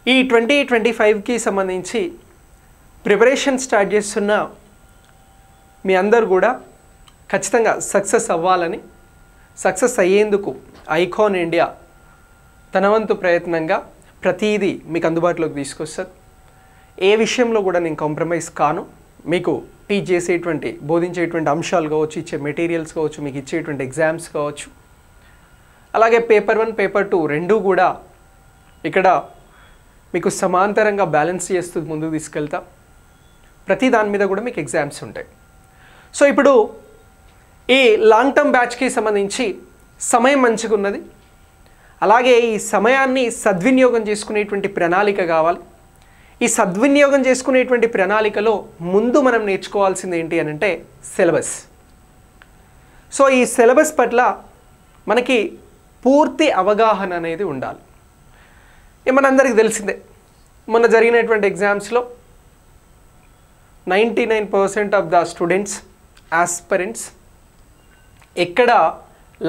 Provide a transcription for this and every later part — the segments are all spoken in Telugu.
ఈ 2025కి సంబంధించి ప్రిపరేషన్ స్టార్ట్ చేస్తున్న మీ అందరూ కూడా ఖచ్చితంగా సక్సెస్ అవ్వాలని, సక్సెస్ అయ్యేందుకు ఐకాన్ ఇండియా తన వంతు ప్రయత్నంగా ప్రతిదీ మీకు అందుబాటులోకి తీసుకొస్తుంది. ఏ విషయంలో కూడా నేను కాంప్రమైజ్ కాను. మీకు టీచ్ చేసేటువంటి, బోధించేటువంటి అంశాలు కావచ్చు, ఇచ్చే మెటీరియల్స్ కావచ్చు, మీకు ఇచ్చేటువంటి ఎగ్జామ్స్ కావచ్చు, అలాగే పేపర్ 1 పేపర్ 2 రెండూ కూడా ఇక్కడ మీకు సమాంతరంగా బ్యాలెన్స్ చేస్తూ ముందుకు తీసుకెళ్తా. ప్రతి దాని మీద కూడా మీకు ఎగ్జామ్స్ ఉంటాయి. సో ఇప్పుడు ఈ లాంగ్ టర్మ్ బ్యాచ్కి సంబంధించి సమయం మంచిగా ఉన్నది. అలాగే ఈ సమయాన్ని సద్వినియోగం చేసుకునేటువంటి ప్రణాళిక కావాలి. ఈ సద్వినియోగం చేసుకునేటువంటి ప్రణాళికలో ముందు మనం నేర్చుకోవాల్సింది ఏంటి అని అంటే సిలబస్. సో ఈ సిలబస్ పట్ల మనకి పూర్తి అవగాహన అనేది ఉండాలి. మనందరికీ తెలిసిందే, మొన్న జరిగినటువంటి ఎగ్జామ్స్లో 99% ఆఫ్ ద స్టూడెంట్స్, ఆస్పిరెంట్స్ ఎక్కడ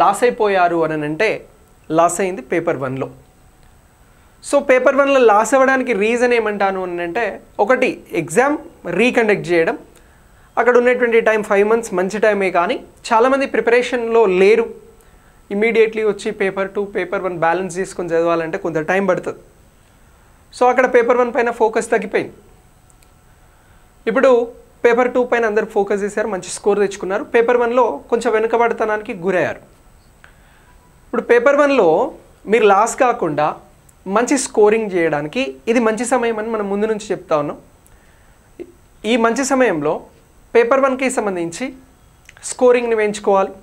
లాస్ అయిపోయారు అని అంటే లాస్ అయింది పేపర్ 1లో. సో పేపర్ 1లో లాస్ అవ్వడానికి రీజన్ ఏమంటాను అని అంటే, ఒకటి ఎగ్జామ్ రీకండక్ట్ చేయడం. అక్కడ ఉన్నటువంటి టైం 5 months మంచి టైమే, కానీ చాలామంది ప్రిపరేషన్లో లేరు. ఇమీడియట్లీ వచ్చి పేపర్ 2 పేపర్ 1 బ్యాలెన్స్ చేసుకొని చదవాలంటే కొంత టైం పడుతుంది. సో అక్కడ పేపర్ 1 పైన ఫోకస్ తగ్గిపోయింది. ఇప్పుడు పేపర్ 2 పైన అందరు ఫోకస్ చేశారు, మంచి స్కోర్ తెచ్చుకున్నారు. పేపర్ 1లో కొంచెం వెనుకబడతనానికి గురయ్యారు. ఇప్పుడు పేపర్ 1లో మీరు లాస్ కాకుండా మంచి స్కోరింగ్ చేయడానికి ఇది మంచి సమయం అని మనం ముందు నుంచి చెప్తా ఉన్నాం. ఈ మంచి సమయంలో పేపర్ 1కి సంబంధించి స్కోరింగ్ని పెంచుకోవాలి,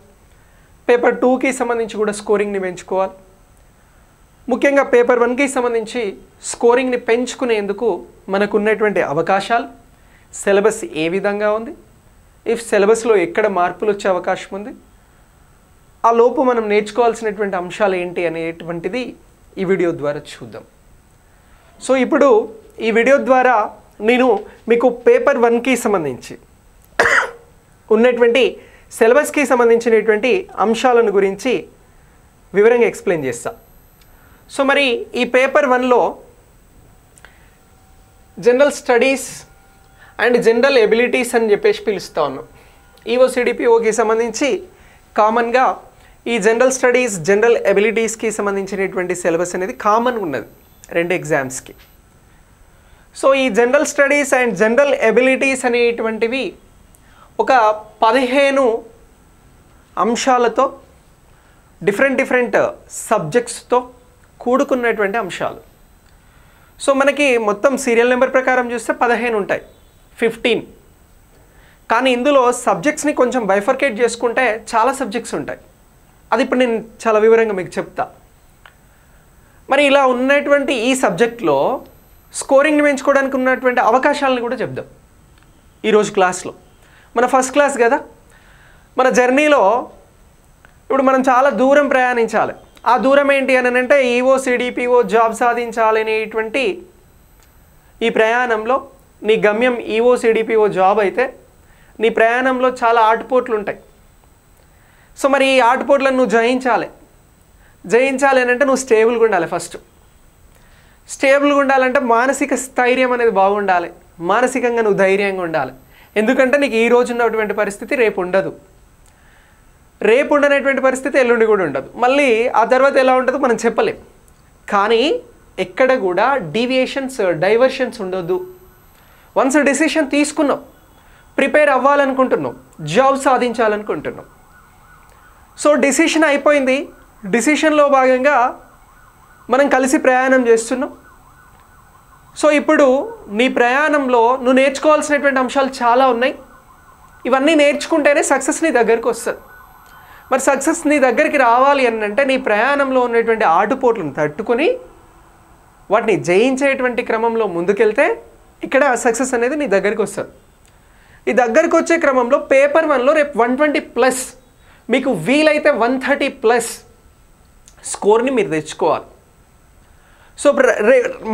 పేపర్ 2కి సంబంధించి కూడా స్కోరింగ్ని పెంచుకోవాలి. ముఖ్యంగా పేపర్ 1కి సంబంధించి స్కోరింగ్ని పెంచుకునేందుకు మనకు ఉన్నటువంటి అవకాశాలు, సిలబస్ ఏ విధంగా ఉంది, ఇఫ్ సిలబస్లో ఎక్కడ మార్పులు వచ్చే అవకాశం ఉంది, ఆ లోపు మనం నేర్చుకోవాల్సినటువంటి అంశాలు ఏంటి అనేటువంటిది ఈ వీడియో ద్వారా చూద్దాం. సో ఇప్పుడు ఈ వీడియో ద్వారా నేను మీకు పేపర్ 1కి సంబంధించి ఉన్నటువంటి సిలబస్కి సంబంధించినటువంటి అంశాలను గురించి వివరంగా ఎక్స్ప్లెయిన్ చేస్తా. సో మరి ఈ పేపర్ 1లో general studies and general abilities అని చెప్పేసి పిలుస్తూ ఉన్నాం. ఈఓసిడిపిఓకి సంబంధించి కామన్గా ఈ జనరల్ స్టడీస్, జనరల్ ఎబిలిటీస్కి సంబంధించినటువంటి సిలబస్ అనేది కామన్ ఉన్నది రెండు ఎగ్జామ్స్కి. సో ఈ general studies and general abilities అనేటువంటివి ఒక 15 అంశాలతో, డిఫరెంట్ సబ్జెక్ట్స్తో కూడుకున్నటువంటి అంశాలు. సో మనకి మొత్తం సీరియల్ నెంబర్ ప్రకారం చూస్తే 15 ఉంటాయి, 15. కానీ ఇందులో సబ్జెక్ట్స్ని కొంచెం బైఫర్కేట్ చేసుకుంటే చాలా సబ్జెక్ట్స్ ఉంటాయి. అది ఇప్పుడు నేను చాలా వివరంగా మీకు చెప్తా. మరి ఇలా ఉన్నటువంటి ఈ సబ్జెక్ట్లో స్కోరింగ్ని పెంచుకోవడానికి ఉన్నటువంటి అవకాశాలను కూడా చెప్దాం ఈరోజు క్లాస్లో. మన ఫస్ట్ క్లాస్ కదా, మన జర్నీలో ఇప్పుడు మనం చాలా దూరం ప్రయాణించాలి. ఆ దూరం ఏంటి అని అంటే ఈఓసిడిపిఓ జాబ్ సాధించాలి అనేటువంటి ఈ ప్రయాణంలో నీ గమ్యం ఈఓసిడిపిఓ జాబ్ అయితే నీ ప్రయాణంలో చాలా ఆటుపోట్లు ఉంటాయి. సో మరి ఈ ఆటుపోట్లను నువ్వు జయించాలి అని అంటే నువ్వు స్టేబుల్గా ఉండాలి. ఫస్ట్ స్టేబుల్గా ఉండాలంటే మానసిక స్థైర్యం అనేది బాగుండాలి, మానసికంగా నువ్వు ధైర్యంగా ఉండాలి. ఎందుకంటే నీకు ఈ రోజు ఉన్నటువంటి పరిస్థితి రేపు ఉండదు, రేపు ఉండనటువంటి పరిస్థితి ఎల్లుండి కూడా ఉండదు, మళ్ళీ ఆ తర్వాత ఎలా ఉంటుందో మనం చెప్పలేం. కానీ ఎక్కడ కూడా డీవియేషన్స్, డైవర్షన్స్ ఉండొద్దు. వన్స్ డెసిషన్ తీసుకున్నావు, ప్రిపేర్ అవ్వాలనుకుంటున్నావు, జాబ్ సాధించాలనుకుంటున్నావు, సో డెసిషన్ అయిపోయింది. డెసిషన్లో భాగంగా మనం కలిసి ప్రయాణం చేస్తున్నాం. సో ఇప్పుడు నీ ప్రయాణంలో నువ్వు నేర్చుకోవాల్సినటువంటి అంశాలు చాలా ఉన్నాయి. ఇవన్నీ నేర్చుకుంటేనే సక్సెస్ నీ దగ్గరికి వస్తుంది. మరి సక్సెస్ నీ దగ్గరికి రావాలి అని అంటే నీ ప్రయాణంలో ఉన్నటువంటి ఆటుపోట్లను తట్టుకొని వాటిని జయించేటువంటి క్రమంలో ముందుకెళ్తే ఇక్కడ సక్సెస్ అనేది నీ దగ్గరికి వస్తుంది. ఈ దగ్గరికి వచ్చే క్రమంలో పేపర్ 1లో రేపు 120+, మీకు వీలైతే 130+ స్కోర్ని మీరు తెచ్చుకోవాలి. సో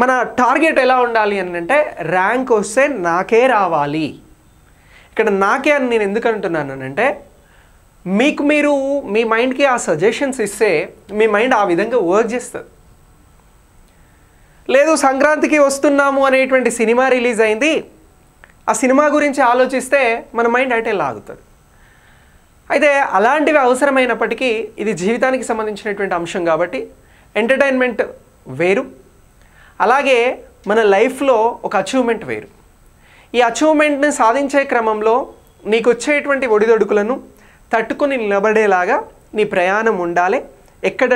మన టార్గెట్ ఎలా ఉండాలి అని అంటే ర్యాంక్ వస్తే నాకే రావాలి. ఇక్కడ నాకే అని నేను ఎందుకు అంటున్నాను అంటే మీరు మీ మైండ్కి ఆ సజెషన్స్ ఇస్తే మీ మైండ్ ఆ విధంగా వర్క్ చేస్తుంది. లేదు సంక్రాంతికి వస్తున్నాము అనేటువంటి సినిమా రిలీజ్ అయింది, ఆ సినిమా గురించి ఆలోచిస్తే మన మైండ్ అటే లాగుతుంది. అయితే అలాంటివి అవసరమైనప్పటికీ ఇది జీవితానికి సంబంధించినటువంటి అంశం కాబట్టి ఎంటర్టైన్మెంట్ వేరు, అలాగే మన లైఫ్లో ఒక అచీవ్మెంట్ వేరు. ఈ అచీవ్మెంట్ని సాధించే క్రమంలో నీకు వచ్చేటువంటి ఒడిదొడుకులను తట్టుకొని నిలబడేలాగా నీ ప్రయాణం ఉండాలి. ఎక్కడ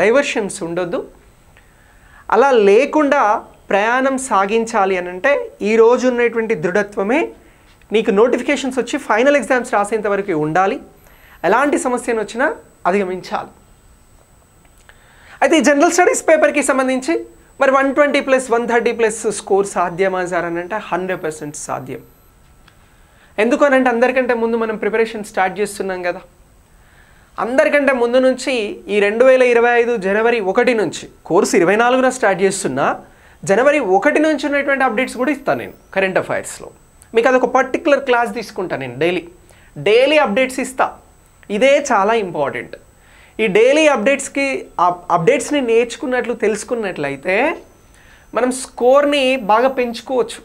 డైవర్షన్స్ ఉండొద్దు. అలా లేకుండా ప్రయాణం సాగించాలి అని అంటే ఈరోజు ఉన్నటువంటి దృఢత్వమే నీకు నోటిఫికేషన్స్ వచ్చి ఫైనల్ ఎగ్జామ్స్ రాసేంత వరకు ఉండాలి. ఎలాంటి సమస్యను వచ్చినా అధిగమించాలి. అయితే ఈ జనరల్ స్టడీస్ పేపర్కి సంబంధించి మరి 120+, 130+ స్కోర్ సాధ్యమా సార్ అని అంటే 100% సాధ్యం. ఎందుకనంటే అందరికంటే ముందు మనం ప్రిపరేషన్ స్టార్ట్ చేస్తున్నాం కదా. అందరికంటే ముందు నుంచి ఈ 2025 జనవరి 1 నుంచి కోర్సు 24న స్టార్ట్ చేస్తున్నా, జనవరి 1 నుంచి ఉన్నటువంటి అప్డేట్స్ కూడా ఇస్తాను నేను కరెంట్ అఫైర్స్లో. మీకు అదొక పర్టికులర్ క్లాస్ తీసుకుంటాను నేను. డైలీ అప్డేట్స్ ఇస్తా. ఇదే చాలా ఇంపార్టెంట్. ఈ డైలీ అప్డేట్స్ని నేర్చుకున్నట్లు తెలుసుకున్నట్లయితే మనం స్కోర్ని బాగా పెంచుకోవచ్చు.